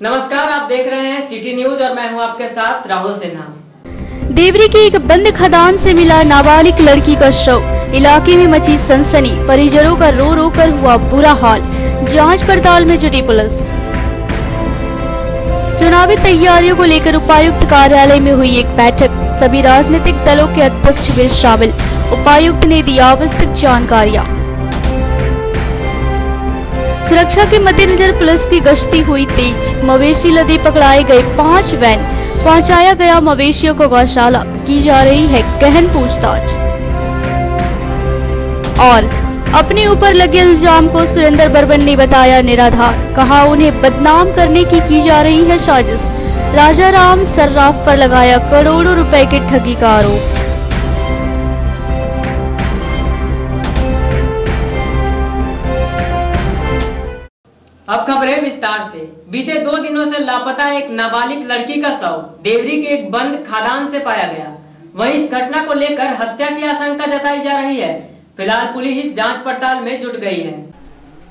नमस्कार, आप देख रहे हैं सिटी न्यूज और मैं हूं आपके साथ राहुल सिन्हा। देवरी की एक बंद खदान से मिला नाबालिग लड़की का शव। इलाके में मची सनसनी, परिजनों का रो रो कर हुआ बुरा हाल। जांच पड़ताल में जुटी पुलिस। चुनावी तैयारियों को लेकर उपायुक्त कार्यालय में हुई एक बैठक। सभी राजनीतिक दलों के अध्यक्ष भी शामिल। उपायुक्त ने दी आवश्यक जानकारियां। सुरक्षा के मद्देनजर पुलिस की गश्ती हुई तेज। मवेशी लदे पकड़ाए गए 5 वैन। पहुंचाया गया मवेशियों को गौशाला। की जा रही है गहन पूछताछ। और अपने ऊपर लगे इल्जाम को सुरेंद्र बर्मन ने बताया निराधार। कहा उन्हें बदनाम करने की जा रही है साजिश। राजाराम सर्राफ पर लगाया करोड़ों रुपए के ठगी का आरोप। अब खबरें विस्तार से। बीते 2 दिनों से लापता एक नाबालिग लड़की का शव देवरी के एक बंद खदान से पाया गया। वहीं इस घटना को लेकर हत्या की आशंका जताई जा रही है। फिलहाल पुलिस जांच पड़ताल में जुट गई है।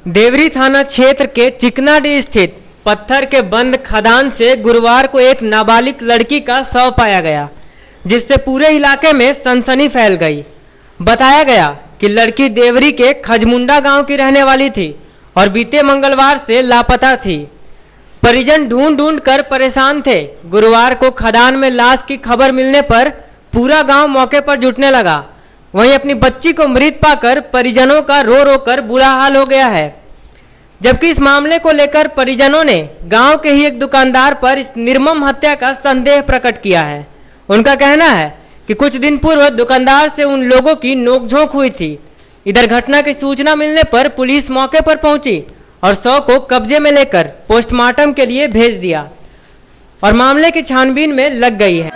देवरी थाना क्षेत्र के चिकनाडीह स्थित पत्थर के बंद खदान से गुरुवार को एक नाबालिग लड़की का शव पाया गया, जिससे पूरे इलाके में सनसनी फैल गई। बताया गया कि लड़की देवरी के खजमुंडा गांव की रहने वाली थी और बीते मंगलवार से लापता थी। परिजन ढूंढ कर परेशान थे। गुरुवार को खदान में लाश की खबर मिलने पर पूरा गांव मौके पर जुटने लगा। वहीं अपनी बच्ची को मृत पाकर परिजनों का रो रो कर बुरा हाल हो गया है। जबकि इस मामले को लेकर परिजनों ने गांव के ही एक दुकानदार पर इस निर्मम हत्या का संदेह प्रकट किया है। उनका कहना है कि कुछ दिन पूर्व दुकानदार से उन लोगों की नोकझोंक हुई थी। इधर घटना की सूचना मिलने पर पुलिस मौके पर पहुंची और शव को कब्जे में लेकर पोस्टमार्टम के लिए भेज दिया और मामले की छानबीन में लग गई है।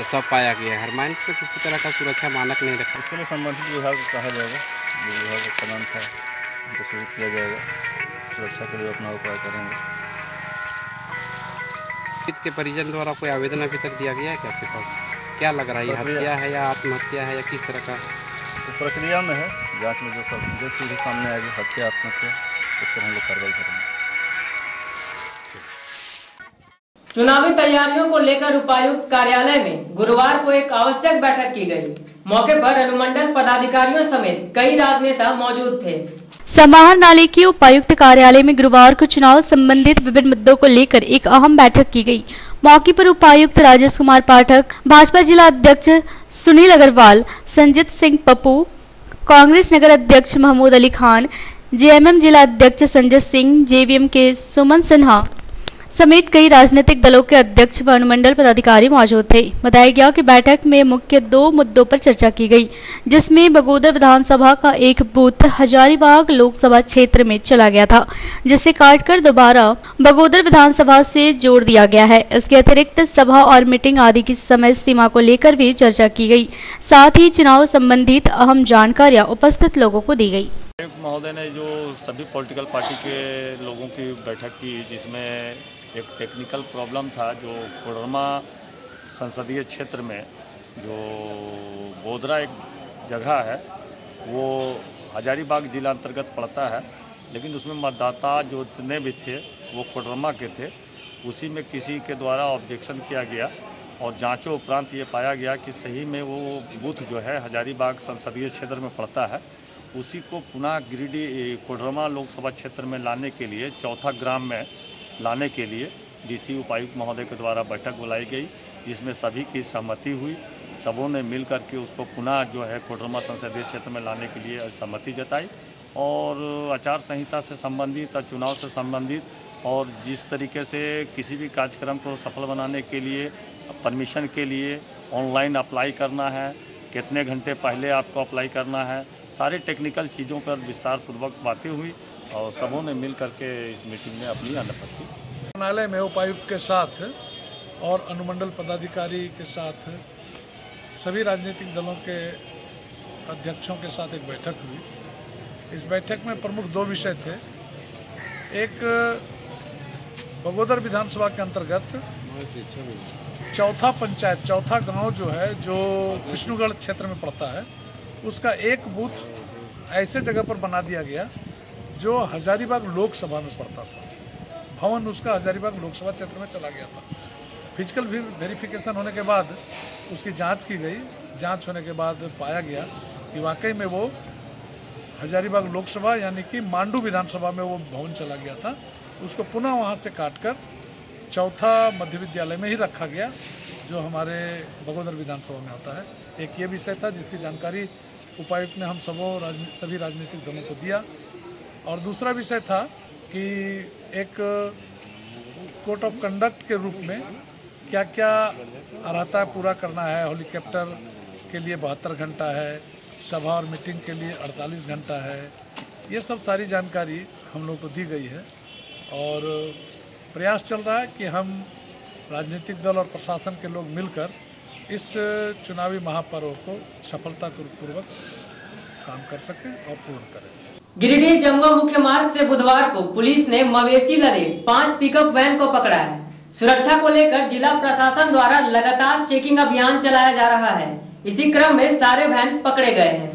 सब पाया गया है। हरमाइंस पे किसी तरह का सुरक्षा मानक नहीं रखा। इसके लिए संबंधित विभाग को कहा जाएगा, जो विभाग का कदम था उनको सूचित किया जाएगा। सुरक्षा के लिए अपना उपाय करेंगे। के परिजन द्वारा कोई आवेदन अभी तक दिया गया है क्या आपके पास? क्या लग रहा है, हत्या है या आत्महत्या है या किस तरह का? तो प्रक्रिया में है, जांच में जो चीज़ सामने आएगी, हत्या आत्महत्या, उस पर हम लोग कार्रवाई करेंगे। चुनावी तैयारियों को लेकर उपायुक्त कार्यालय में गुरुवार को एक आवश्यक बैठक की गई। मौके पर अनुमंडल पदाधिकारियों समेत कई राजनेता मौजूद थे। समाहर नाले के उपायुक्त कार्यालय में गुरुवार को चुनाव संबंधित विभिन्न मुद्दों को लेकर एक अहम बैठक की गई। मौके पर उपायुक्त राजेश कुमार पाठक, भाजपा जिला अध्यक्ष सुनील अग्रवाल, संजीत सिंह पप्पू, कांग्रेस नगर अध्यक्ष महमूद अली खान, जेएमएम जिला अध्यक्ष संजय सिंह, जेवीएम के सुमन सिन्हा समेत कई राजनीतिक दलों के अध्यक्ष व अनुमंडल पदाधिकारी मौजूद थे। बताया गया कि बैठक में मुख्य 2 मुद्दों पर चर्चा की गई, जिसमें बगोदर विधानसभा का एक बूथ हजारीबाग लोकसभा क्षेत्र में चला गया था, जिसे काटकर दोबारा बगोदर विधानसभा से जोड़ दिया गया है। इसके अतिरिक्त सभा और मीटिंग आदि की समय सीमा को लेकर भी चर्चा की गई। साथ ही चुनाव संबंधित अहम जानकारियां उपस्थित लोगों को दी गई। महोदय ने जो सभी पॉलिटिकल पार्टी के लोगों की बैठक की, जिसमें एक टेक्निकल प्रॉब्लम था, जो कोडरमा संसदीय क्षेत्र में जो बोदरा एक जगह है वो हजारीबाग जिला अंतर्गत पड़ता है, लेकिन उसमें मतदाता जो जितने भी थे वो कोडरमा के थे। उसी में किसी के द्वारा ऑब्जेक्शन किया गया और जांचों उपरांत ये पाया गया कि सही में वो बूथ जो है हजारीबाग संसदीय क्षेत्र में पड़ता है। उसी को पुनः गिरिडीह कोडरमा लोकसभा क्षेत्र में लाने के लिए, चौथा ग्राम में लाने के लिए डीसी उपायुक्त महोदय के द्वारा बैठक बुलाई गई, जिसमें सभी की सहमति हुई। सबों ने मिल करके उसको पुनः जो है कोडरमा संसदीय क्षेत्र में लाने के लिए सहमति जताई और आचार संहिता से संबंधित, चुनाव से संबंधित और जिस तरीके से किसी भी कार्यक्रम को सफल बनाने के लिए परमिशन के लिए ऑनलाइन अप्लाई करना है, कितने घंटे पहले आपको अप्लाई करना है, सारे टेक्निकल चीज़ों पर विस्तार पूर्वक बातें हुई और सबों ने मिल करके इस मीटिंग में अपनी अनुमति दी। न्यायालय में उपायुक्त के साथ और अनुमंडल पदाधिकारी के साथ सभी राजनीतिक दलों के अध्यक्षों के साथ एक बैठक हुई। इस बैठक में प्रमुख 2 विषय थे। एक बगोदर विधानसभा के अंतर्गत चौथा पंचायत, चौथा गांव जो है, जो विष्णुगढ़ क्षेत्र में पड़ता है, उसका एक बूथ ऐसे जगह पर बना दिया गया जो हजारीबाग लोकसभा में पड़ता था। भवन उसका हजारीबाग लोकसभा क्षेत्र में चला गया था। फिजिकल वेरिफिकेशन होने के बाद उसकी जांच की गई। जांच होने के बाद पाया गया कि वाकई में वो हजारीबाग लोकसभा यानी कि मांडू विधानसभा में वो भवन चला गया था। उसको पुनः वहाँ से काटकर चौथा मध्य विद्यालय में ही रखा गया जो हमारे बगोदर विधानसभा में आता है। एक ये विषय था जिसकी जानकारी उपायुक्त ने हम सभी राजनीतिक दलों को दिया। और दूसरा विषय था कि एक कोड ऑफ कंडक्ट के रूप में क्या क्या अर्हता पूरा करना है। हेलीकॉप्टर के लिए 72 घंटा है, सभा और मीटिंग के लिए 48 घंटा है। ये सब सारी जानकारी हम लोग को दी गई है और प्रयास चल रहा है कि हम राजनीतिक दल और प्रशासन के लोग मिलकर इस चुनावी महापर्व को सफलतापूर्वक काम कर सकें और पूर्ण करें। गिरिडीह जमुआ मुख्य मार्ग से बुधवार को पुलिस ने मवेशी लदे 5 पिकअप वैन को पकड़ा है। सुरक्षा को लेकर जिला प्रशासन द्वारा लगातार चेकिंग अभियान चलाया जा रहा है। इसी क्रम में सारे वैन पकड़े गए हैं।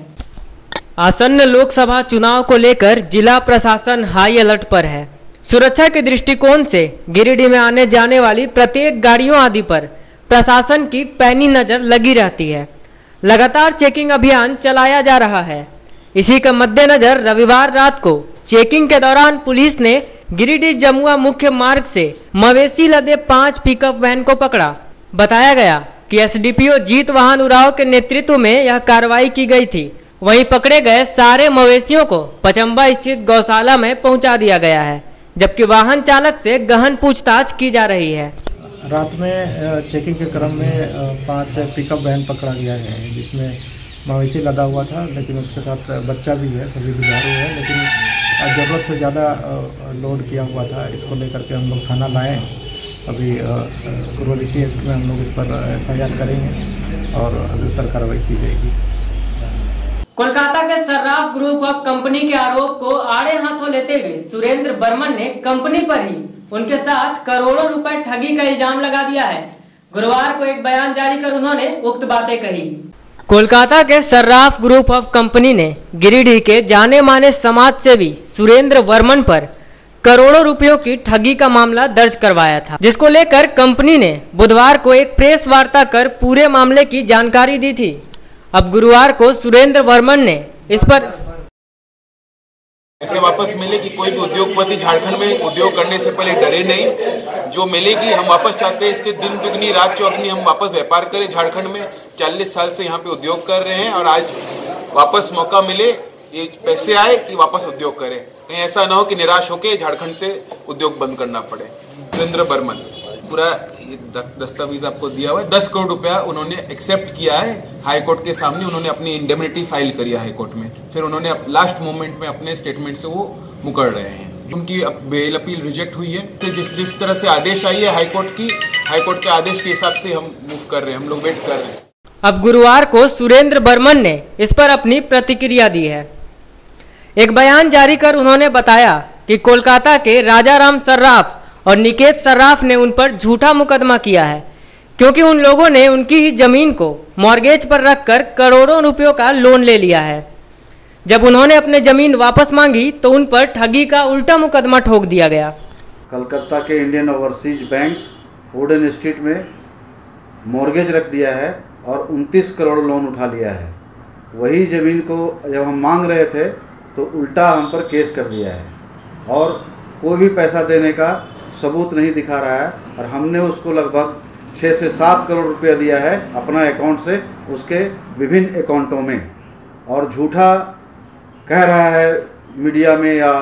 आसन्न लोकसभा चुनाव को लेकर जिला प्रशासन हाई अलर्ट पर है। सुरक्षा के दृष्टिकोण से गिरिडीह में आने जाने वाली प्रत्येक गाड़ियों आदि पर प्रशासन की पैनी नजर लगी रहती है। लगातार चेकिंग अभियान चलाया जा रहा है। इसी के मद्देनजर रविवार रात को चेकिंग के दौरान पुलिस ने गिरिडीह जमुआ मुख्य मार्ग से मवेशी लदे 5 पिकअप वैन को पकड़ा। बताया गया कि एसडीपीओ जीत वाहन उराव के नेतृत्व में यह कार्रवाई की गई थी। वहीं पकड़े गए सारे मवेशियों को पचम्बा स्थित गौशाला में पहुंचा दिया गया है, जबकि वाहन चालक से गहन पूछताछ की जा रही है। रात में चेकिंग के क्रम में 5 पिकअप वैन पकड़ा गया है जिसमें मवेशी लदा हुआ था, लेकिन उसके साथ बच्चा भी है, सभी दुधारू है, लेकिन ज़रूरत से ज़्यादा लोड किया हुआ था। इसको लेकर के हम लोग थाना लाए। अभी रूरलिटी एक्ट में हम लोग इस पर FIR करेंगे और अग्रतर कार्रवाई की जाएगी। कोलकाता के सर्राफ ग्रुप ऑफ कंपनी के आरोप को आड़े हाथों लेते हुए सुरेंद्र बर्मन ने कंपनी पर ही उनके साथ करोड़ों रुपए ठगी का इल्जाम लगा दिया है। गुरुवार को एक बयान जारी कर उन्होंने उक्त बातें कही। कोलकाता के सर्राफ ग्रुप ऑफ कंपनी ने गिरिडीह के जाने माने समाज सेवी सुरेंद्र वर्मन पर करोड़ों रुपयों की ठगी का मामला दर्ज करवाया था, जिसको लेकर कंपनी ने बुधवार को एक प्रेस वार्ता कर पूरे मामले की जानकारी दी थी। अब गुरुवार को सुरेंद्र वर्मन ने इस पर ऐसे वापस मिले कि कोई भी उद्योगपति झारखंड में उद्योग करने से पहले डरे नहीं। जो मिलेगी हम वापस चाहते हैं, इससे दिन दुगनी रात चौगनी हम वापस व्यापार करें। झारखंड में 40 साल से यहाँ पे उद्योग कर रहे हैं और आज वापस मौका मिले, ये पैसे आए कि वापस उद्योग करें। कहीं ऐसा ना हो कि निराश होकर झारखंड से उद्योग बंद करना पड़े। सुरेंद्र बर्मन पूरा दस्तावेज आपको दिया हुआ है। 10 करोड़ रुपया उन्होंने एक्सेप्ट किया है हाई कोर्ट के सामने। उन्होंने अपनी इंडेमनिटी फाइल करी है हाई कोर्ट में, फिर उन्होंने लास्ट मोमेंट में अपने स्टेटमेंट से वो मुकर रहे हैं। उनकी बेल अपील रिजेक्ट हुई है। तो जिस तरह से आदेश आई है हाई कोर्ट के आदेश के हिसाब से हम मूव कर रहे हैं, हम लोग वेट कर रहे हैं। अब गुरुवार को सुरेंद्र बर्मन ने इस पर अपनी प्रतिक्रिया दी है। एक बयान जारी कर उन्होंने बताया कि कोलकाता के राजाराम सर्राफ और निकेत सर्राफ ने उन पर झूठा मुकदमा किया है, क्योंकि उन लोगों ने उनकी ही जमीन को मॉर्गेज पर रखकर करोड़ों रुपयों का लोन ले लिया है। जब उन्होंने अपने जमीन वापस मांगी तो उन पर ठगी का उल्टा मुकदमा ठोक दिया गया। कलकत्ता के Indian overseas bank wooden street में मॉर्गेज रख दिया है और 29 करोड़ लोन उठा लिया है। वही ज़मीन को जब हम मांग रहे थे तो उल्टा हम पर केस कर दिया है और कोई भी पैसा देने का सबूत नहीं दिखा रहा है। और हमने उसको लगभग 6 से 7 करोड़ रुपया दिया है अपना अकाउंट से उसके विभिन्न अकाउंटों में, और झूठा कह रहा है मीडिया में या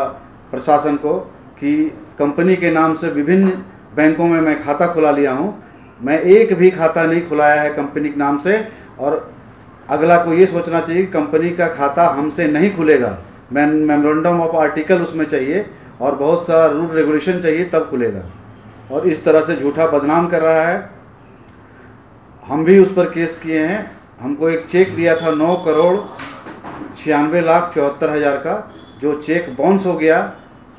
प्रशासन को कि कंपनी के नाम से विभिन्न बैंकों में मैं खाता खुला लिया हूं। मैं एक भी खाता नहीं खुलाया है कंपनी के नाम से, और अगला को ये सोचना चाहिए कि कंपनी का खाता हमसे नहीं खुलेगा। मेमोरेंडम ऑफ आर्टिकल उसमें चाहिए और बहुत सारा रूल रेगुलेशन चाहिए तब खुलेगा, और इस तरह से झूठा बदनाम कर रहा है। हम भी उस पर केस किए हैं। हमको एक चेक दिया था 9,96,74,000 का, जो चेक बाउंस हो गया,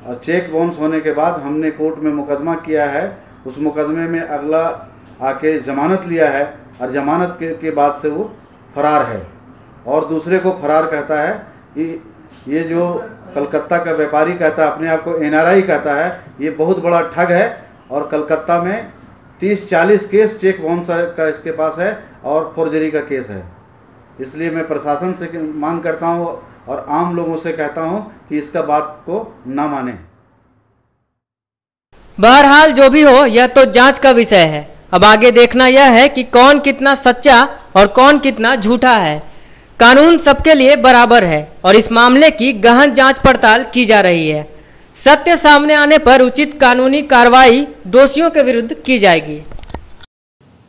और चेक बाउंस होने के बाद हमने कोर्ट में मुकदमा किया है। उस मुकदमे में अगला आके ज़मानत लिया है और ज़मानत के बाद से वो फरार है। और दूसरे को फरार कहता है। ये जो कलकत्ता का व्यापारी कहता है, अपने आप को NRI कहता है, ये बहुत बड़ा ठग है। और कलकत्ता में 30-40 केस चेक बाउंस का इसके पास है और फोर्जरी का केस है। इसलिए मैं प्रशासन से मांग करता हूँ और आम लोगों से कहता हूँ कि इसका बात को ना माने। बहरहाल जो भी हो, यह तो जांच का विषय है। अब आगे देखना यह है कि कौन कितना सच्चा और कौन कितना झूठा है। कानून सबके लिए बराबर है और इस मामले की गहन जांच पड़ताल की जा रही है। सत्य सामने आने पर उचित कानूनी कार्रवाई दोषियों के विरुद्ध की जाएगी।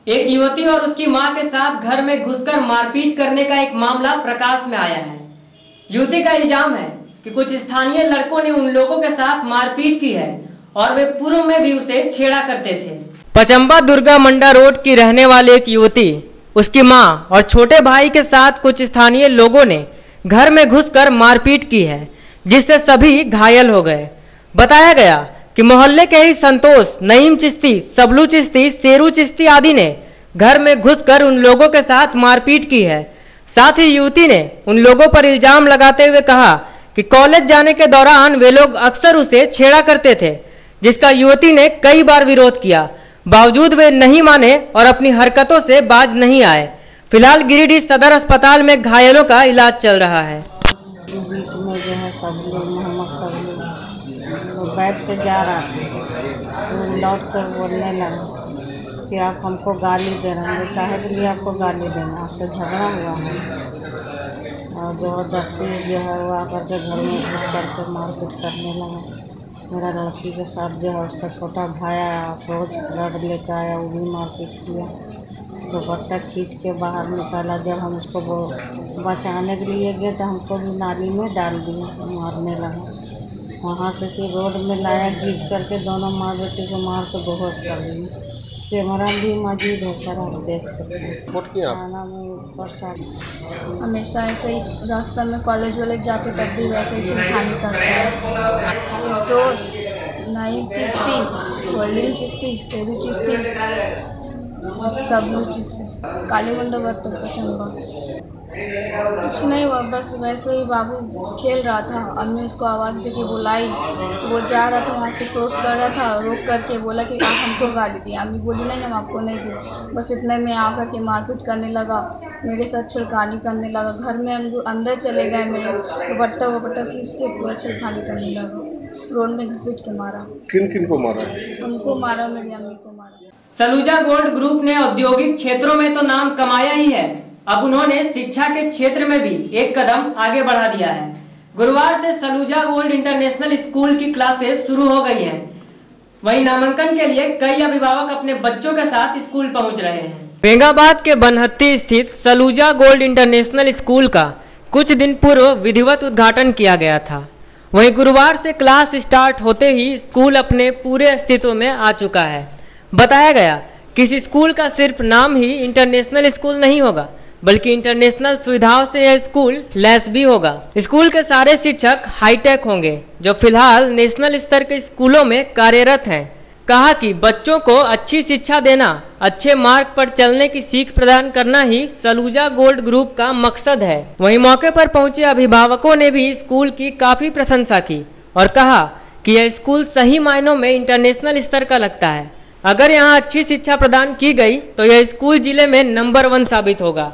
एक युवती और उसकी मां के साथ घर में घुसकर मारपीट करने का एक मामला प्रकाश में आया है। युवती का इल्जाम है कि कुछ स्थानीय लड़कों ने उन लोगों के साथ मारपीट की है और वे पूर्व में भी उसे छेड़ा करते थे। पचम्बा दुर्गा मंडा रोड की रहने वाली एक युवती, उसकी मां और छोटे भाई के साथ कुछ स्थानीय लोगों ने घर में घुसकर मारपीट की है, जिससे सभी घायल हो गए। बताया गया कि मोहल्ले के ही संतोष, नईम चिश्ती, सबलू चिश्ती, शेरू चिश्ती आदि ने घर में घुसकर उन लोगों के साथ मारपीट की है। साथ ही युवती ने उन लोगों पर इल्जाम लगाते हुए कहा कि कॉलेज जाने के दौरान वे लोग अक्सर उसे छेड़ा करते थे, जिसका युवती ने कई बार विरोध किया। बावजूद वे नहीं माने और अपनी हरकतों से बाज नहीं आए। फिलहाल गिरिडीह सदर अस्पताल में घायलों का इलाज चल रहा है। बीच में जो है सबलू, मोहम्मद सबलू वो बैग से जा रहा था, तो लौट कर बोलने लगा कि आप हमको गाली दे रहे हैं। काहे के लिए आपको गाली देना, आपसे झगड़ा हुआ है। और ज़बरदस्ती जो है वो आकर के घर में घुस करके मारपीट करने लगा। मेरा लड़की के साथ जो है उसका छोटा भाई आया, रोज रड लेकर आया, वो भी मारपीट किया। दुपट्टा खींच के बाहर निकाला। जब हम उसको बचाने के लिए गए तो हमको भी नाली में डाल दिया, मारने लगा। वहाँ से फिर रोड में लाया, खींच करके दोनों माँ बेटी को मार के बेहोश कर दिया। कैमरा भी मौजूद है सर, आप देख सकते हैं। थाना में ऊपर हमेशा ऐसे ही रास्ता में कॉलेज वाले जाते तब भी वैसे ही छिड़खानी करते हैं। तो नईम चिश्ती, गोल्डन चिश्ती, शेरू चिश्ती, सबलू चिश्ती, काली मंडा बत्तख पचम्बा। कुछ नहीं हुआ, बस वैसे ही बाबू खेल रहा था। अम्मी उसको आवाज़ दे के बुलाई तो वो जा रहा था, वहाँ से क्रॉस कर रहा था, रोक करके बोला कि आप हमको गाली दी। अम्मी बोली नहीं, हम आपको नहीं दिए। बस इतने में आकर के मारपीट करने लगा, मेरे साथ छिड़खानी करने लगा। घर में हम अंदर चले गए, मेरे दुपट्टा वपट्टा खींच के पूरा छिड़खानी करने लगा। रोड में घसीट के मारा। किन किन को मारा? हमको मारा, मेरी अम्मी को मारा। सलूजा गोल्ड ग्रुप ने औद्योगिक क्षेत्रों में तो नाम कमाया ही है, अब उन्होंने शिक्षा के क्षेत्र में भी एक कदम आगे बढ़ा दिया है। गुरुवार से सलूजा गोल्ड इंटरनेशनल स्कूल की क्लासेस शुरू हो गई हैं। वहीं नामांकन के लिए कई अभिभावक अपने बच्चों के साथ स्कूल पहुंच रहे हैं। बेंगाबाद के बनहत्ती स्थित सलूजा गोल्ड इंटरनेशनल स्कूल का कुछ दिन पूर्व विधिवत उद्घाटन किया गया था। वहीं गुरुवार से क्लास स्टार्ट होते ही स्कूल अपने पूरे अस्तित्व में आ चुका है। बताया गया कि इस स्कूल का सिर्फ नाम ही इंटरनेशनल स्कूल नहीं होगा, बल्कि इंटरनेशनल सुविधाओं से यह स्कूल लैस भी होगा। स्कूल के सारे शिक्षक हाईटेक होंगे, जो फिलहाल नेशनल स्तर के स्कूलों में कार्यरत हैं। कहा कि बच्चों को अच्छी शिक्षा देना, अच्छे मार्ग पर चलने की सीख प्रदान करना ही सलूजा गोल्ड ग्रुप का मकसद है। वहीं मौके पर पहुंचे अभिभावकों ने भी स्कूल की काफी प्रशंसा की और कहा कि यह स्कूल सही मायनों में इंटरनेशनल स्तर का लगता है। अगर यहाँ अच्छी शिक्षा प्रदान की गई तो यह स्कूल जिले में नंबर 1 साबित होगा।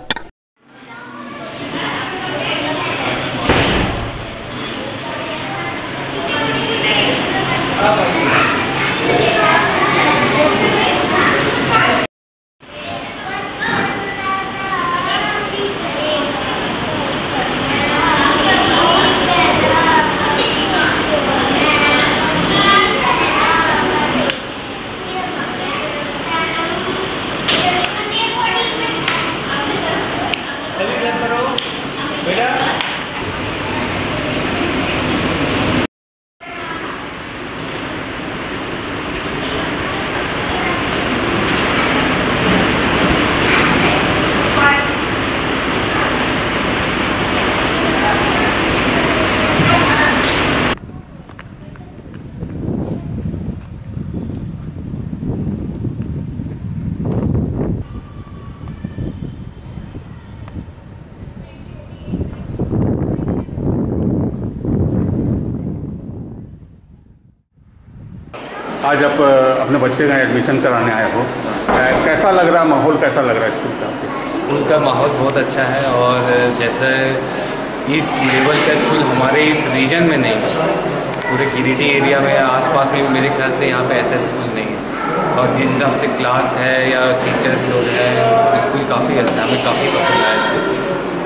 आज आप अपने बच्चे का एडमिशन कराने आए हो, कैसा लग रहा है, माहौल कैसा लग रहा है स्कूल का? स्कूल का माहौल बहुत अच्छा है और जैसे इस लेवल का स्कूल हमारे इस रीजन में नहीं है, पूरे गिरिडीह एरिया में आसपास में मेरे ख्याल से यहाँ पे ऐसा स्कूल नहीं है। और जिस हिसाब से क्लास है या टीचर्स लोग हैं, स्कूल काफ़ी अच्छा है, हमें काफ़ी पसंद आया स्कूल।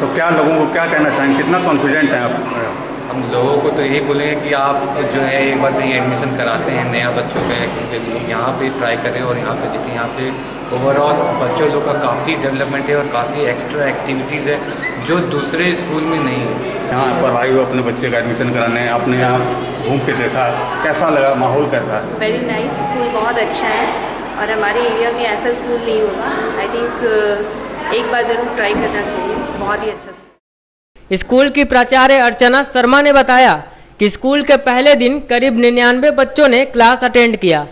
तो क्या लोगों को क्या कहना चाहेंगे, कितना कॉन्फिडेंट हैं आप? हम लोगों को तो यही बोलेंगे कि आप जो है एक बार कहीं एडमिशन कराते हैं नया बच्चों का या कहीं पे भी, यहाँ पे ट्राई करें और यहाँ पे देखें। यहाँ पे ओवरऑल बच्चों लोग का काफ़ी डेवलपमेंट है और काफ़ी एक्स्ट्रा एक्टिविटीज़ है जो दूसरे स्कूल में नहीं है। यहाँ पर आए हो अपने बच्चे का एडमिशन कराने, आपने यहाँ घूम के देखा, कैसा लगा, माहौल कैसा है? वेरी नाइस, स्कूल बहुत अच्छा है और हमारे एरिया में ऐसा स्कूल नहीं होगा। आई थिंक एक बार ज़रूर ट्राई करना चाहिए, बहुत ही अच्छा स्कूल। स्कूल की प्राचार्य अर्चना शर्मा ने बताया कि स्कूल के पहले दिन करीब 99 बच्चों ने क्लास अटेंड किया।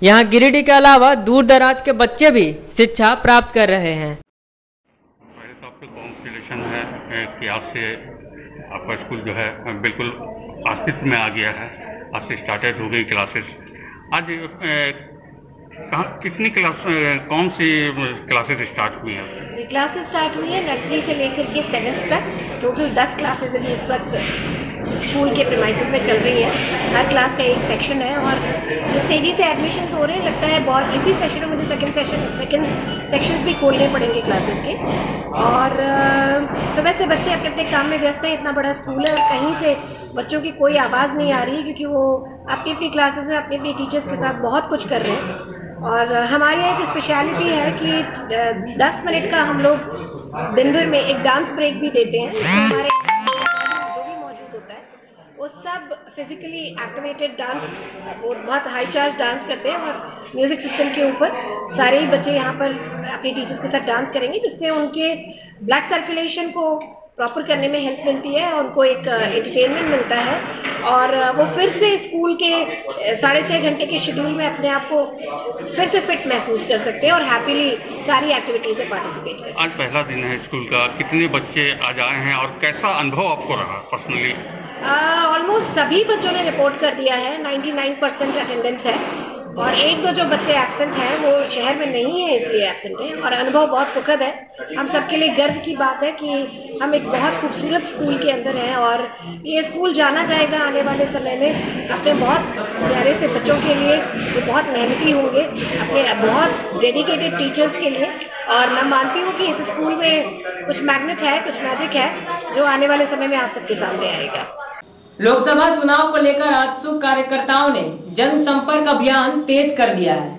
यहाँ गिरिडीह के अलावा दूर दराज के बच्चे भी शिक्षा प्राप्त कर रहे हैं। पहले तो आपका कॉन्ग्रेचुलेशन है कि आज से आपका स्कूल जो है बिल्कुल अस्तित्व में आ गया है, आज से स्टार्टेड हो गई क्लासेस। आज कहाँ कितनी क्लास, कौन सी क्लासेस स्टार्ट हुई हैं? जी, क्लासेस स्टार्ट हुई है नर्सरी से लेकर के 7th तक। टोटल 10 क्लासेस अभी इस वक्त स्कूल के प्रीमाइसेस में चल रही है। हर क्लास का एक सेक्शन है और जिस तेज़ी से एडमिशन्स हो रहे हैं, लगता है बहुत इसी सेशन में मुझे सेकंड सेक्शंस भी खोलने पड़ेंगे क्लासेस के। और सुबह से बच्चे अपने अपने काम में व्यस्त हैं। इतना बड़ा स्कूल है और कहीं से बच्चों की कोई आवाज़ नहीं आ रही है क्योंकि वो अपनी अपनी क्लासेस में अपने अपने टीचर्स के साथ बहुत कुछ कर रहे हैं। और हमारे यहाँ एक स्पेशलिटी है कि 10 मिनट का हम लोग दिन भर में एक डांस ब्रेक भी देते हैं। हमारे जो भी मौजूद होता है वो सब फिजिकली एक्टिवेटेड डांस, वो बहुत हाई चार्ज डांस करते हैं और म्यूज़िक सिस्टम के ऊपर सारे ही बच्चे यहाँ पर अपने टीचर्स के साथ डांस करेंगे, जिससे उनके ब्लड सर्कुलेशन को प्रॉपर करने में हेल्प मिलती है और उनको एक एंटरटेनमेंट मिलता है और वो फिर से स्कूल के 6.5 घंटे के शेड्यूल में अपने आप को फिर से फिट महसूस कर सकते हैं और हैप्पीली सारी एक्टिविटीज़ में पार्टिसिपेट कर सकते हैं। आज पहला दिन है स्कूल का, कितने बच्चे आज आए हैं और कैसा अनुभव आपको रहा पर्सनली? ऑलमोस्ट सभी बच्चों ने रिपोर्ट कर दिया है, 99% अटेंडेंस है और एक दो जो बच्चे एब्सेंट हैं वो शहर में नहीं है इसलिए एब्सेंट हैं और अनुभव बहुत सुखद है। हम सबके लिए गर्व की बात है कि हम एक बहुत खूबसूरत स्कूल के अंदर हैं और ये स्कूल जाना जाएगा आने वाले समय में अपने बहुत प्यारे से बच्चों के लिए जो बहुत मेहनती होंगे, अपने बहुत डेडिकेटेड टीचर्स के लिए। और मैं मानती हूँ कि इस स्कूल में कुछ मैग्नेट है, कुछ मैजिक है जो आने वाले समय में आप सबके सामने आएगा। लोकसभा चुनाव को लेकर आत्सुक कार्यकर्ताओं ने जनसंपर्क अभियान तेज कर दिया है।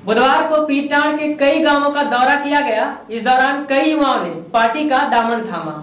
बुधवार को पीरटांड के कई गांवों का दौरा किया गया। इस दौरान कई युवाओं ने पार्टी का दामन थामा।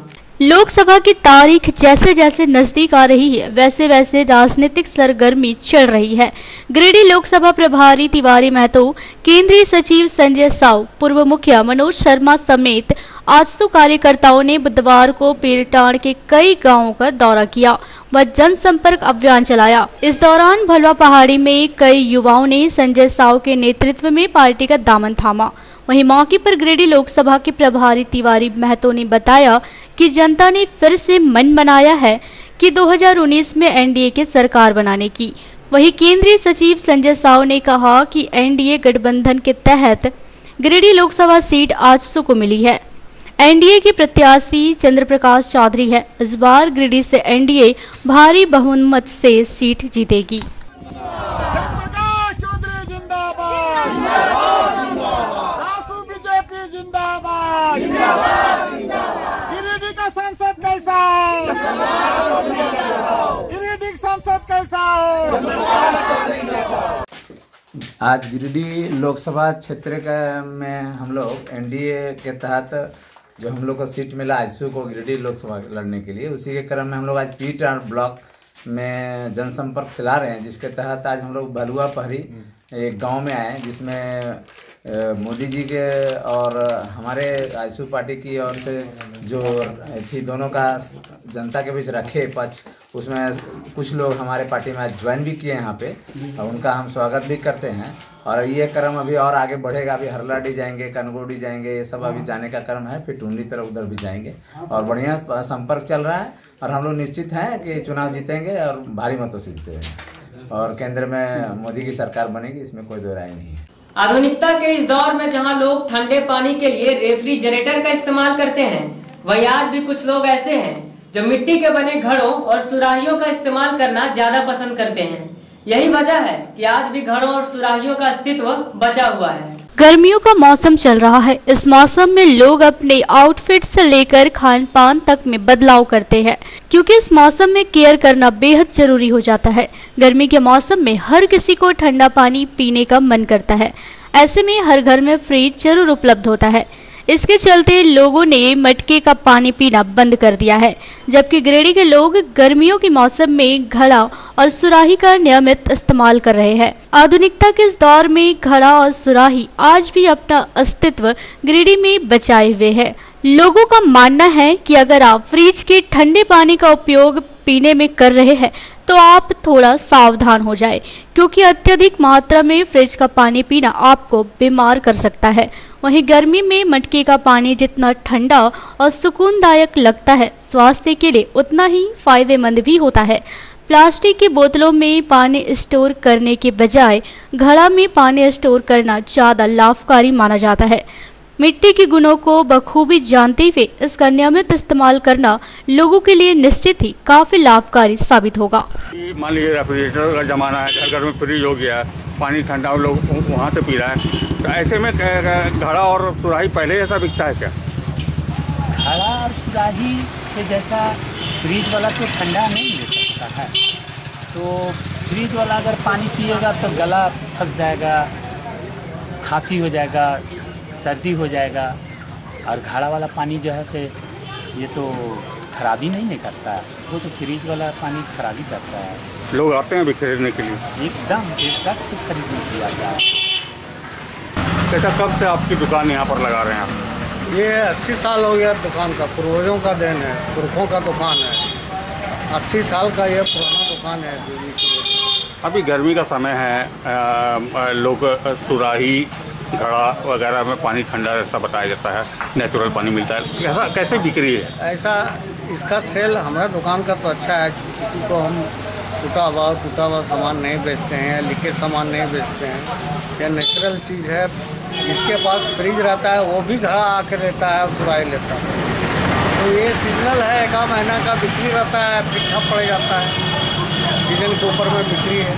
लोकसभा की तारीख जैसे जैसे नजदीक आ रही है, वैसे वैसे राजनीतिक सरगर्मी चल रही है। गिरिडीह लोकसभा प्रभारी तिवारी महतो, केंद्रीय सचिव संजय साव, पूर्व मुखिया मनोज शर्मा समेत आजसू कार्यकर्ताओं ने बुधवार को पीरटांड के कई गांवों का दौरा किया व जनसंपर्क अभियान चलाया। इस दौरान भलवा पहाड़ी में कई युवाओं ने संजय साव के नेतृत्व में पार्टी का दामन थामा। वहीं मौके पर गिरिडीह लोकसभा के प्रभारी तिवारी महतो ने बताया कि जनता ने फिर से मन बनाया है कि 2019 में एनडीए के सरकार बनाने की। वहीं केंद्रीय सचिव संजय साव ने कहा कि एनडीए गठबंधन के तहत गिरिडीह लोकसभा सीट आजसू को मिली है। एनडीए के प्रत्याशी चंद्र प्रकाश चौधरी है। इस बार गिरिडीह से एनडीए भारी बहुमत से सीट जीतेगी। गिरिडीह का सांसद कैसा है? गिरिडीह सांसद कैसा है? आज गिरिडीह लोकसभा क्षेत्र में हम लोग एनडीए के तहत जो हम लोग को सीट मिला आजसू को गिरिडीह लोकसभा लड़ने के लिए, उसी के क्रम में हम लोग आज पीरटांड ब्लॉक में जनसंपर्क चला रहे हैं, जिसके तहत आज हम लोग भलुआ पहरी एक गांव में आए जिसमें मोदी जी के और हमारे आजसू पार्टी की ओर से जो थी दोनों का जनता के बीच रखे पक्ष, उसमें कुछ लोग हमारे पार्टी में आज ज्वाइन भी किए यहाँ पे और उनका हम स्वागत भी करते हैं। और ये क्रम अभी और आगे बढ़ेगा, अभी हरलाडी जाएंगे, कनगोडी जाएंगे, ये सब अभी जाने का क्रम है, फिर टूंडी तरफ उधर भी जाएंगे और बढ़िया संपर्क चल रहा है और हम लोग निश्चित हैं कि चुनाव जीतेंगे और भारी मतों से जीतेंगे। और केंद्र में मोदी की सरकार बनेगी, इसमें कोई दो राय नहीं है। आधुनिकता के इस दौर में जहां लोग ठंडे पानी के लिए रेफ्रिजरेटर का इस्तेमाल करते हैं, वहीं आज भी कुछ लोग ऐसे हैं जो मिट्टी के बने घड़ों और सुराहियों का इस्तेमाल करना ज्यादा पसंद करते हैं। यही वजह है कि आज भी घड़ों और सुराहियों का अस्तित्व बचा हुआ है। गर्मियों का मौसम चल रहा है। इस मौसम में लोग अपने आउटफिट से लेकर खान पान तक में बदलाव करते हैं, क्योंकि इस मौसम में केयर करना बेहद जरूरी हो जाता है। गर्मी के मौसम में हर किसी को ठंडा पानी पीने का मन करता है। ऐसे में हर घर में फ्रिज जरूर उपलब्ध होता है। इसके चलते लोगों ने मटके का पानी पीना बंद कर दिया है, जबकि गिरिडीह के लोग गर्मियों के मौसम में घड़ा और सुराही का नियमित इस्तेमाल कर रहे हैं। आधुनिकता के इस दौर में घड़ा और सुराही आज भी अपना अस्तित्व गिरिडीह में बचाए हुए है। लोगों का मानना है कि अगर आप फ्रिज के ठंडे पानी का उपयोग पीने में कर रहे हैं तो आप थोड़ा सावधान हो जाए, क्योंकि अत्यधिक मात्रा में फ्रिज का पानी पीना आपको बीमार कर सकता है। वहीं गर्मी में मटके का पानी जितना ठंडा और सुकूनदायक लगता है, स्वास्थ्य के लिए उतना ही फायदेमंद भी होता है। प्लास्टिक की बोतलों में पानी स्टोर करने के बजाय घड़ा में पानी स्टोर करना ज़्यादा लाभकारी माना जाता है। मिट्टी के गुणों को बखूबी जानते हुए इसका नियमित इस्तेमाल करना लोगों के लिए निश्चित ही काफी लाभकारी साबित होगा। मान लीजिए रेफ्रिजरेटर का जमाना है, घर घर में फ्रिज हो गया, पानी ठंडा लोग वहाँ से पी रहा है, तो ऐसे में घड़ा और सुराही पहले जैसा बिकता है क्या? घड़ा और सुराही के जैसा फ्रिज वाला तो ठंडा नहीं ले सकता है, तो फ्रिज वाला अगर पानी पिएगा तो गला फंस जाएगा, खांसी हो जाएगा, सर्दी हो जाएगा। और घड़ा वाला पानी जो है से ये तो खराबी नहीं करता है, वो तो फ्रिज वाला पानी खराबी करता है। लोग आते हैं अभी खरीदने के लिए? एकदम सब कुछ खरीदने के लिए आता है। कैसा कब से आपकी दुकान यहाँ पर लगा रहे हैं आप? ये 80 साल हो गया दुकान का, पूर्वजों का देन है, पुरखों का दुकान है। 80 साल का ये पुराना दुकान है। अभी गर्मी का समय है, लोग सुराही घड़ा वगैरह में पानी ठंडा ऐसा बताया जाता है, नेचुरल पानी मिलता है, ऐसा कैसे बिक्री है? ऐसा इसका सेल हमारा दुकान का तो अच्छा है। किसी को हम टूटा हुआ सामान नहीं बेचते हैं, लीकेज सामान नहीं बेचते हैं। यह नेचुरल चीज़ है। जिसके पास फ्रिज रहता है वो भी घड़ा आके लेता है और सुराही लेता है। तो ये सीजनल है, 1 महीना का बिक्री रहता है, फिर ठप पड़ जाता है। सीजन के ऊपर में बिक्री है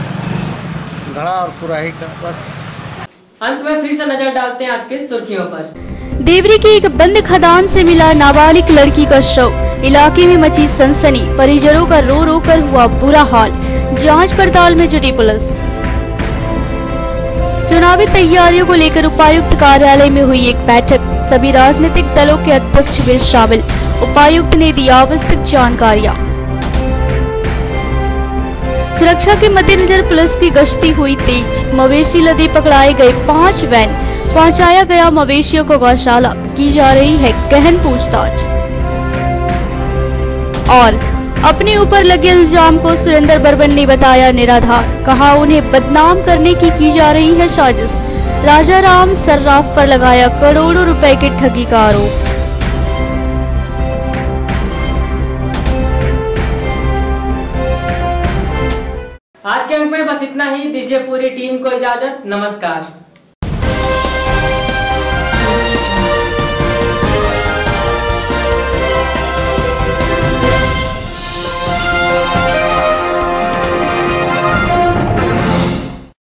घड़ा और सुराही का। बस अंत में फिर से नजर डालते हैं आज के सुर्खियों पर। देवरी की एक बंद खदान से मिला नाबालिग लड़की का शव। इलाके में मची सनसनी, परिजनों का रो रो कर हुआ बुरा हाल। जांच पड़ताल में जुटी पुलिस। चुनावी तैयारियों को लेकर उपायुक्त कार्यालय में हुई एक बैठक, सभी राजनीतिक दलों के अध्यक्ष भी शामिल। उपायुक्त ने दी आवश्यक जानकारियां। सुरक्षा के मद्देनजर पुलिस की गश्ती हुई तेज। मवेशी लदे पकड़ाए गए 5 वैन, पहुंचाया गया मवेशियों को गौशाला, की जा रही है गहन पूछताछ। और अपने ऊपर लगे इल्जाम को सुरेंद्र बर्मन ने बताया निराधार, कहा उन्हें बदनाम करने की जा रही है साजिश। राजा राम सर्राफ पर लगाया करोड़ों रुपए के ठगी का आरोप। आज के अंक में बस इतना ही। दीजिए पूरी टीम को इजाजत। नमस्कार।